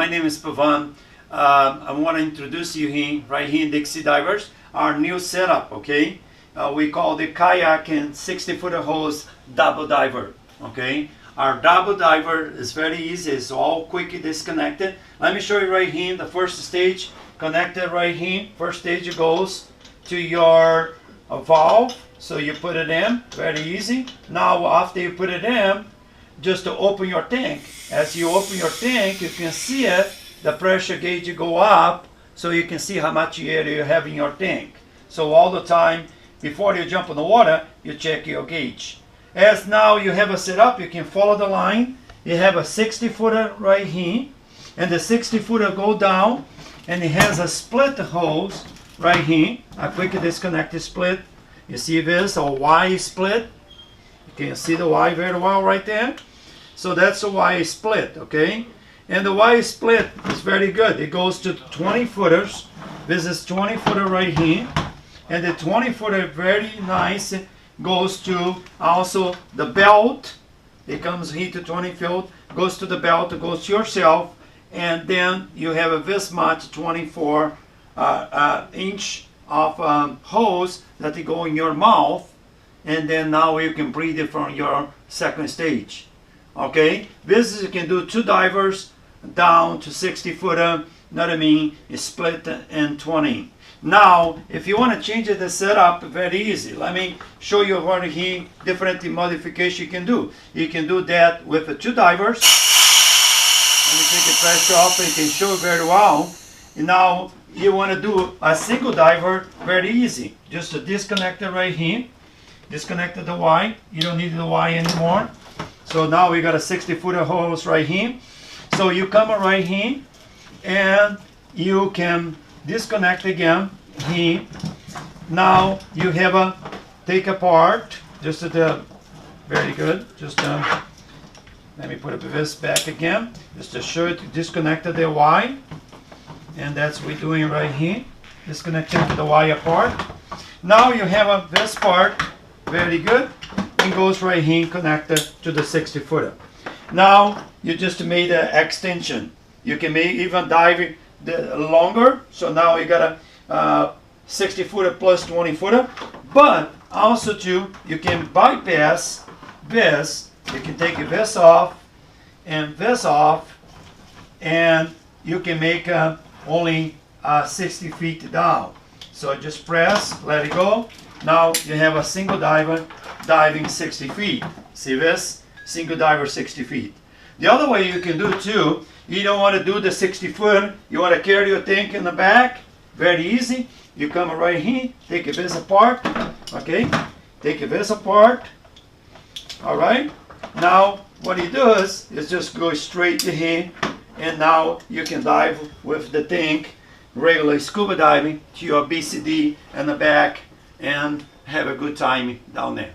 my name is Pavan. I want to introduce you right here in Dixie Divers, our new setup, okay? We call the kayak and 60-footer hose double diver, okay? Our double diver is very easy, it's all quickly disconnected. Let me show you right here, the first stage, connected right here. First stage goes to your valve, so you put it in, very easy. Now after you put it in, just to open your tank. As you open your tank, you can see it, the pressure gauge go up, so you can see how much air you have in your tank. So all the time, before you jump in the water, you check your gauge. As now you have a setup, you can follow the line. You have a 60-footer right here, and the 60-footer go down, and it has a split hose right here, a quick disconnected split. You see this, a Y split. You can see the Y very well right there. So that's a Y split, okay? And the Y split is very good. It goes to 20 footers. This is 20-footer right here. And the 20-footer, very nice, goes to also the belt. It comes here to 20 foot, goes to the belt, it goes to yourself. And then you have this much 24 inch of hose that it go in your mouth. And then now you can breathe it from your second stage. Okay, this is, you can do 2 divers down to 60-footer. Know what I mean? It's split in 20. Now, if you want to change the setup, very easy. Let me show you what here different modification you can do. You can do that with the 2 divers. Let me take the pressure off. You can show very well. And now you want to do a single diver, very easy. Just to disconnect it right here. Disconnect the Y. You don't need the Y anymore. So now we got a 60-footer hose right here. So you come right here and you can disconnect again here. Now you have a take apart. Just very good. Just let me put this back again. Just to show it, disconnected the Y. And that's what we're doing right here. Disconnecting the Y apart. Now you have this part. Very good. It goes right here connected to the 60-footer. Now you just made an extension. You can make even dive longer. So now you got a 60-footer plus 20-footer. But also too, you can bypass this. You can take this off, and you can make only 60 feet down. So just press, let it go. Now you have a single diver diving 60 feet. See this? Single diver 60 feet. The other way you can do it too, you don't want to do the 60-foot, you want to carry your tank in the back, very easy. You come right here, take this apart, okay? Take this apart, all right? Now what he does is just go straight to here, and now you can dive with the tank, regular scuba diving to your BCD in the back, and have a good time down there.